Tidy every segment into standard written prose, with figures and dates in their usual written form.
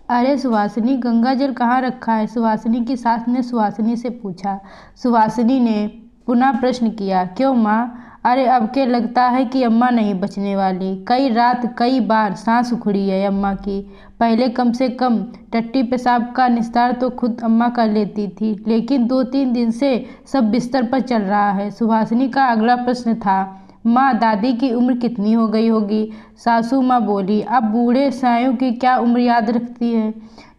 अरे सुहासिनी, गंगा जल कहाँ रखा है? सुहासिनी की सास ने सुहासिनी से पूछा। सुहासिनी ने पुनः प्रश्न किया, क्यों माँ? अरे अब के लगता है कि अम्मा नहीं बचने वाली। कई रात कई बार सांस उखड़ी है अम्मा की। पहले कम से कम टट्टी पेशाब का निस्तार तो खुद अम्मा कर लेती थी, लेकिन 2-3 दिन से सब बिस्तर पर चल रहा है। सुहासिनी का अगला प्रश्न था, माँ दादी की उम्र कितनी हो गई होगी? सासू माँ बोली, अब बूढ़े सायों की क्या उम्र याद रखती है।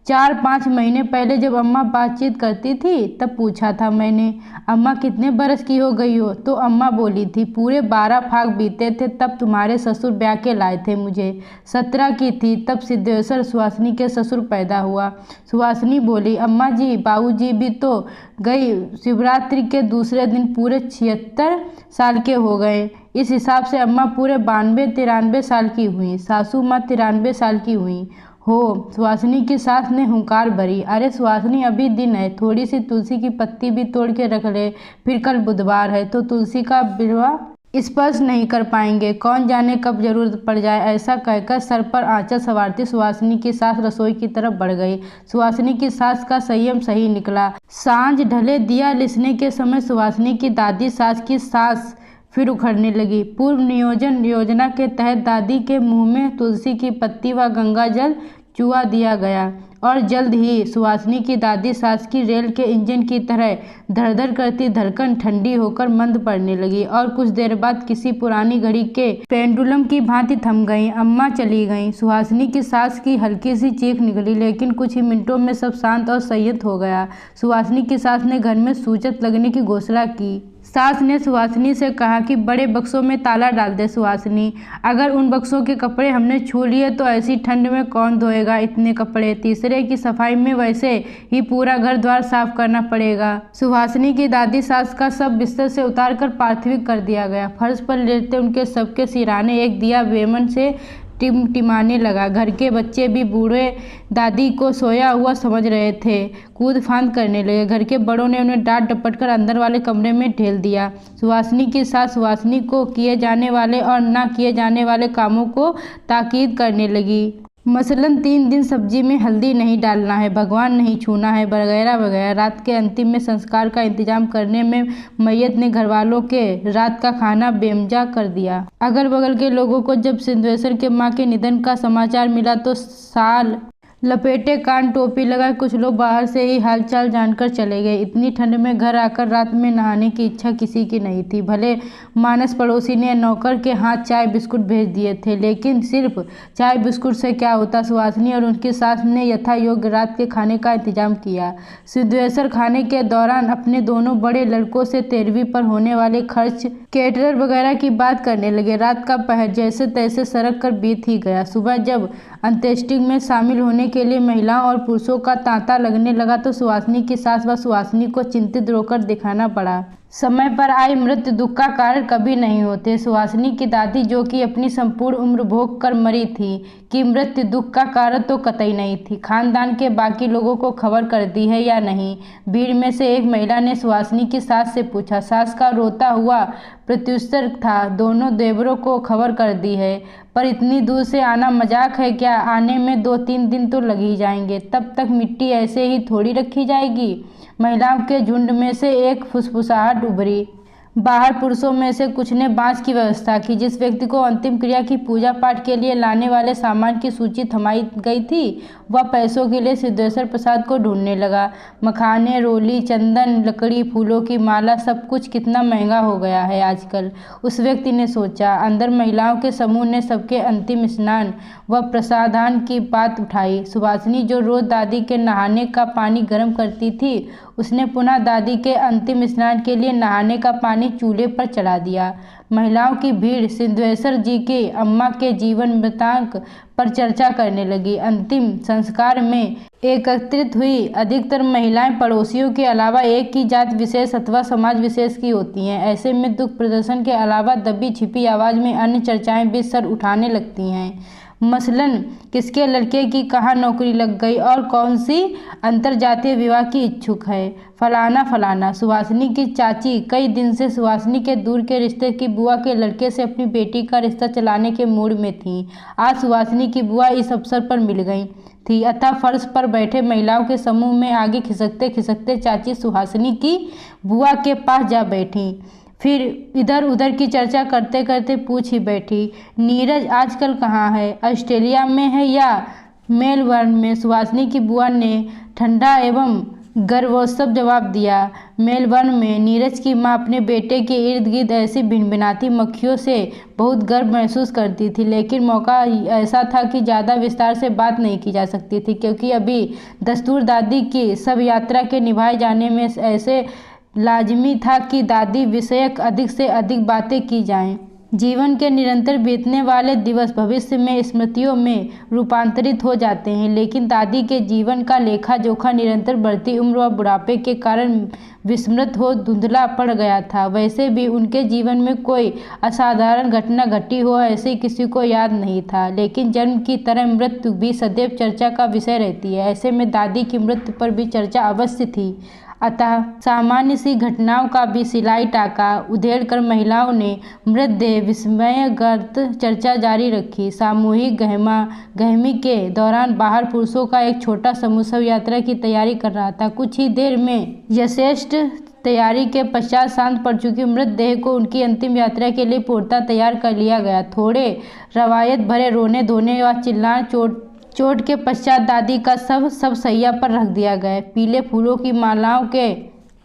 4-5 महीने पहले जब अम्मा बातचीत करती थी तब पूछा था मैंने, अम्मा कितने बरस की हो गई हो? तो अम्मा बोली थी, पूरे 12 फाग बीते थे तब तुम्हारे ससुर ब्याह के लाए थे मुझे। 17 की थी तब सिद्धेश्वर सुहासिनी के ससुर पैदा हुआ। सुहासिनी बोली, अम्मा जी बाबूजी भी तो गई शिवरात्रि के दूसरे दिन पूरे 76 साल के हो गए। इस हिसाब से अम्मा पूरे 92-93 साल की हुई। सासू माँ 93 साल की हुई हो। सुहासिनी की सास ने हुंकार भरी। अरे सुहासिनी, अभी दिन है, थोड़ी सी तुलसी की पत्ती भी तोड़ के रख ले, फिर कल बुधवार है तो तुलसी का बिल्वा स्पर्श नहीं कर पाएंगे, कौन जाने कब जरूरत पड़ जाए। ऐसा कहकर सर पर आंचल संवारती सुहासिनी की सास रसोई की तरफ बढ़ गई। सुहासिनी की सास का संयम सही निकला। सांझ ढले दिया लिसने के समय सुहासिनी की दादी सास की सांस फिर उखड़ने लगी। पूर्व नियोजन योजना के तहत दादी के मुंह में तुलसी की पत्ती व गंगा जल चुआ दिया गया और जल्द ही सुहासिनी की दादी सास की रेल के इंजन की तरह धड़-धड़ करती धड़कन ठंडी होकर मंद पड़ने लगी और कुछ देर बाद किसी पुरानी घड़ी के पेंडुलम की भांति थम गई। अम्मा चली गईं। सुहासिनी की सास की हल्की सी चीख निकली, लेकिन कुछ ही मिनटों में सब शांत और संयत हो गया। सुहासिनी की सास ने घर में सूचत लगने की घोषणा की। सास ने सुहासिनी से कहा कि बड़े बक्सों में ताला डाल दे। सुहासिनी, अगर उन बक्सों के कपड़े हमने छू लिए तो ऐसी ठंड में कौन धोएगा इतने कपड़े? तीसरे की सफाई में वैसे ही पूरा घर द्वार साफ करना पड़ेगा। सुहासिनी की दादी सास का सब बिस्तर से उतार कर पार्थिव कर दिया गया। फर्श पर लेटते उनके सबके सिराने एक दिया बेमन से टिमटिमाने लगा। घर के बच्चे भी बूढ़े दादी को सोया हुआ समझ रहे थे, कूद फांद करने लगे। घर के बड़ों ने उन्हें डांट डपट कर अंदर वाले कमरे में ढेल दिया। सुहासिनी की सास सुहासिनी को किए जाने वाले और ना किए जाने वाले कामों को ताकीद करने लगी। मसलन 3 दिन सब्जी में हल्दी नहीं डालना है, भगवान नहीं छूना है, वगैरह वगैरह। रात के अंतिम में संस्कार का इंतजाम करने में मैयत ने घरवालों के रात का खाना बेमजा कर दिया। अगल बगल के लोगों को जब सिद्धेश्वर के माँ के निधन का समाचार मिला तो साल लपेटे कान टोपी लगाए कुछ लोग बाहर से ही हालचाल जानकर चले गए। इतनी ठंड में घर आकर रात में नहाने की इच्छा किसी की नहीं थी। भले मानस पड़ोसी ने नौकर के हाथ चाय बिस्कुट भेज दिए थे, लेकिन सिर्फ चाय बिस्कुट से क्या होता। सुहासिनी और उनकी सास ने यथा योग्य रात के खाने का इंतजाम किया। सिद्धेश्वर खाने के दौरान अपने दोनों बड़े लड़कों से 13वीं पर होने वाले खर्च, कैटरर वगैरह की बात करने लगे। रात का पहर जैसे तैसे सरक कर बीत ही गया। सुबह जब अंत्येष्टि में शामिल होने के लिए महिलाओं और पुरुषों का तांता लगने लगा तो सुहासिनी की सास व सुहासिनी को चिंतित रोकर दिखाना पड़ा। समय पर आई मृत्यु दुख का कारण कभी नहीं होते। सुहासिनी की दादी, जो कि अपनी संपूर्ण उम्र भोग कर मरी थी, कि मृत्यु दुख का कारण तो कतई नहीं थी। खानदान के बाकी लोगों को खबर कर दी है या नहीं? भीड़ में से एक महिला ने सुहासिनी की सास से पूछा। सास का रोता हुआ प्रत्युत्तर था, दोनों देवरों को खबर कर दी है, पर इतनी दूर से आना मजाक है क्या? आने में 2-3 दिन तो लग ही जाएंगे, तब तक मिट्टी ऐसे ही थोड़ी रखी जाएगी। महिलाओं के झुंड में से एक फुसफुसाहट उभरी। बाहर पुरुषों में से कुछ ने बांस की व्यवस्था की। जिस व्यक्ति को अंतिम क्रिया की पूजा पाठ के लिए लाने वाले सामान की सूची थमाई गई थी, वह पैसों के लिए सिद्धेश्वर प्रसाद को ढूंढने लगा। मखाने, रोली, चंदन, लकड़ी, फूलों की माला, सब कुछ कितना महंगा हो गया है आजकल, उस व्यक्ति ने सोचा। अंदर महिलाओं के समूह ने सबके अंतिम स्नान व प्रसादान की बात उठाई। सुहासिनी, जो रोज दादी के नहाने का पानी गर्म करती थी, उसने पुनः दादी के अंतिम स्नान के लिए नहाने का पानी चूल्हे पर चढ़ा दिया। महिलाओं की भीड़ सिद्धेश्वर जी के अम्मा के जीवन वृत्तांत पर चर्चा करने लगी। अंतिम संस्कार में एकत्रित हुई अधिकतर महिलाएं पड़ोसियों के अलावा एक ही जात विशेष अथवा समाज विशेष की होती हैं। ऐसे में दुख प्रदर्शन के अलावा दबी छिपी आवाज में अन्य चर्चाएं भी सर उठाने लगती हैं। मसलन किसके लड़के की कहाँ नौकरी लग गई और कौन सी अंतरजातीय विवाह की इच्छुक है, फलाना फलाना। सुहासिनी की चाची कई दिन से सुहासिनी के दूर के रिश्ते की बुआ के लड़के से अपनी बेटी का रिश्ता चलाने के मूड में थी। आज सुहासिनी की बुआ इस अवसर पर मिल गई थी, अतः फर्श पर बैठे महिलाओं के समूह में आगे खिसकते खिसकते चाची सुहासिनी की बुआ के पास जा बैठी। फिर इधर उधर की चर्चा करते करते पूछ ही बैठी, नीरज आजकल कहाँ है? ऑस्ट्रेलिया में है या मेलबर्न में? सुहासिनी की बुआ ने ठंडा एवं गर्वोत्सव जवाब दिया, मेलबर्न में। नीरज की माँ अपने बेटे के इर्द गिर्द ऐसी भिनभिनाती मक्खियों से बहुत गर्व महसूस करती थी, लेकिन मौका ऐसा था कि ज़्यादा विस्तार से बात नहीं की जा सकती थी, क्योंकि अभी दस्तूर दादी की सब यात्रा के निभाए जाने में ऐसे लाजिमी था कि दादी विषयक अधिक से अधिक बातें की जाएं। जीवन के निरंतर बीतने वाले दिवस भविष्य में स्मृतियों में रूपांतरित हो जाते हैं, लेकिन दादी के जीवन का लेखा जोखा निरंतर बढ़ती उम्र व बुढ़ापे के कारण विस्मृत हो धुंधला पड़ गया था। वैसे भी उनके जीवन में कोई असाधारण घटना घटी हो ऐसे किसी को याद नहीं था, लेकिन जन्म की तरह मृत्यु भी सदैव चर्चा का विषय रहती है। ऐसे में दादी की मृत्यु पर भी चर्चा अवश्य थी। अतः सामान्य सी घटनाओं का भी सिलाई टाका उधेड़कर महिलाओं ने मृतदेह विस्मयगत चर्चा जारी रखी। सामूहिक गहमा गहमी के दौरान बाहर पुरुषों का एक छोटा समूह शव यात्रा की तैयारी कर रहा था। कुछ ही देर में यथेष्ट तैयारी के पश्चात शांत पड़ चुकी मृतदेह को उनकी अंतिम यात्रा के लिए पूर्णतः तैयार कर लिया गया। थोड़े रवायत भरे रोने धोने व चिल्लाने चोट के पश्चात दादी का सब सैया पर रख दिया गया। पीले फूलों की मालाओं के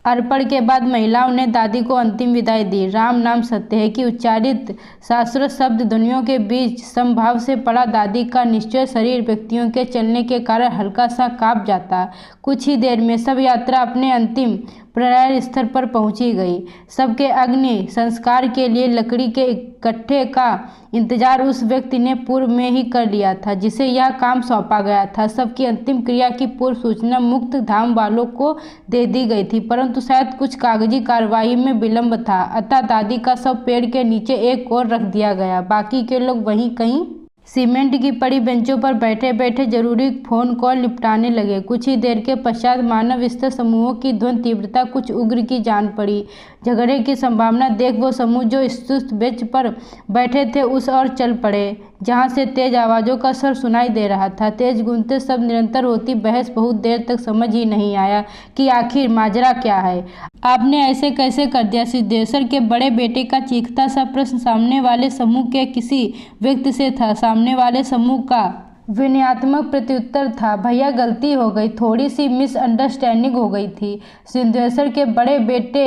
अर्पण के बाद महिलाओं ने दादी को अंतिम विदाई दी। राम नाम सत्य है कि उच्चारित शास्त्र शब्द ध्वनियों के बीच समभाव से पड़ा दादी का निश्चय शरीर व्यक्तियों के चलने के कारण हल्का सा कांप जाता। कुछ ही देर में सब यात्रा अपने अंतिम प्रलय स्थल पर पहुंची गई। सबके अग्नि संस्कार के लिए लकड़ी के इकट्ठे का इंतजार उस व्यक्ति ने पूर्व में ही कर लिया था जिसे यह काम सौंपा गया था। सबकी अंतिम क्रिया की पूर्व सूचना मुक्त धाम वालों को दे दी गई थी, परंतु शायद कुछ कागजी कार्रवाई में विलंब था, अतः दादी का शव पेड़ के नीचे एक ओर रख दिया गया। बाकी के लोग वहीं कहीं सीमेंट की पड़ी बेंचों पर बैठे बैठे जरूरी फोन कॉल निपटाने लगे। कुछ ही देर के पश्चात मानव स्तर समूहों की ध्वनि तीव्रता कुछ उग्र की जान पड़ी। झगड़े की संभावना देख वो समूह जो सुस्त बेंच पर बैठे थे उस ओर चल पड़े जहां से तेज आवाज़ों का स्वर सुनाई दे रहा था। तेज गूंजते शब्द निरंतर होती बहस बहुत देर तक समझ ही नहीं आया कि आखिर माजरा क्या है। आपने ऐसे कैसे कर दिया? सिद्धेश्वर के बड़े बेटे का चीखता सा प्रश्न सामने वाले समूह के किसी व्यक्ति से था। सामने वाले समूह का विनयात्मक प्रत्युत्तर था, भैया गलती हो गई, थोड़ी सी मिसअंडरस्टैंडिंग हो गई थी। सिद्धेश्वर के बड़े बेटे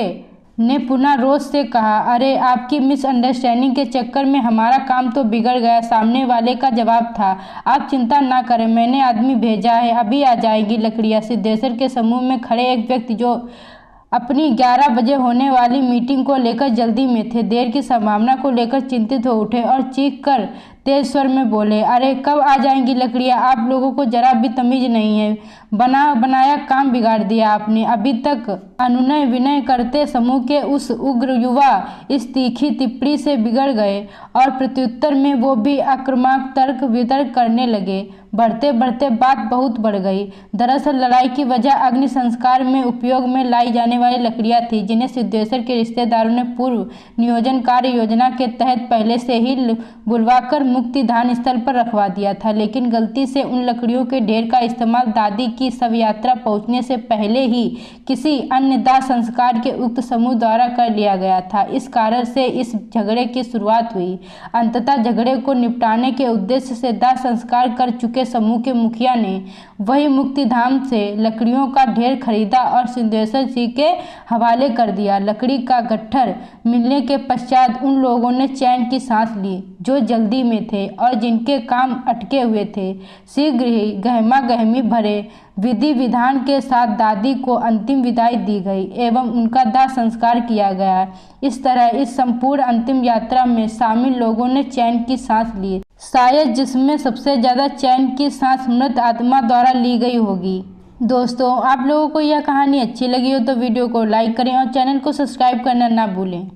ने पुनः रोष से कहा, अरे आपकी मिसअंडरस्टैंडिंग के चक्कर में हमारा काम तो बिगड़ गया। सामने वाले का जवाब था, आप चिंता ना करें, मैंने आदमी भेजा है, अभी आ जाएगी लकड़ियाँ। सिद्धेश्वर के समूह में खड़े एक व्यक्ति जो अपनी 11 बजे होने वाली मीटिंग को लेकर जल्दी में थे, देर की संभावना को लेकर चिंतित हो उठे और चीख कर तेज स्वर में बोले, अरे कब आ जाएंगी लकड़ियाँ? आप लोगों को जरा भी तमीज नहीं है, बनाया काम बिगाड़ दिया आपने। अभी तक अनुनय विनय करते समूह के उस उग्र युवा इस तीखी टिप्पणी से बिगड़ गए और प्रत्युत्तर में वो भी आक्रामक तर्क वितर्क करने लगे। बढ़ते बढ़ते बात बहुत बढ़ गई। दरअसल लड़ाई की वजह अग्नि संस्कार में उपयोग में लाई जाने वाली लकड़ियाँ थी, जिन्हें सिद्धेश्वर के रिश्तेदारों ने पूर्व नियोजन कार्य योजना के तहत पहले से ही बुलवाकर मुक्तिधाम स्थल पर रखवा दिया था, लेकिन गलती से उन लकड़ियों के ढेर का इस्तेमाल दादी की शव यात्रा पहुंचने से पहले ही किसी अन्य दाह संस्कार के उक्त समूह द्वारा कर लिया गया था। इस कारण से इस झगड़े की शुरुआत हुई। अंततः झगड़े को निपटाने के उद्देश्य से दाह संस्कार कर चुके समूह के मुखिया ने वही मुक्तिधाम से लकड़ियों का ढेर खरीदा और सिद्धेश्वर जी के हवाले कर दिया। लकड़ी का गट्ठर मिलने के पश्चात उन लोगों ने चैन की सांस ली जो जल्दी में थे और जिनके काम अटके हुए थे। शीघ्र ही गहमा गहमी भरे विधि विधान के साथ दादी को अंतिम विदाई दी गई एवं उनका दाह संस्कार किया गया। इस तरह इस संपूर्ण अंतिम यात्रा में शामिल लोगों ने चैन की सांस ली, शायद जिसमें सबसे ज़्यादा चैन की सांस मृत आत्मा द्वारा ली गई होगी। दोस्तों, आप लोगों को यह कहानी अच्छी लगी हो तो वीडियो को लाइक करें और चैनल को सब्सक्राइब करना ना भूलें।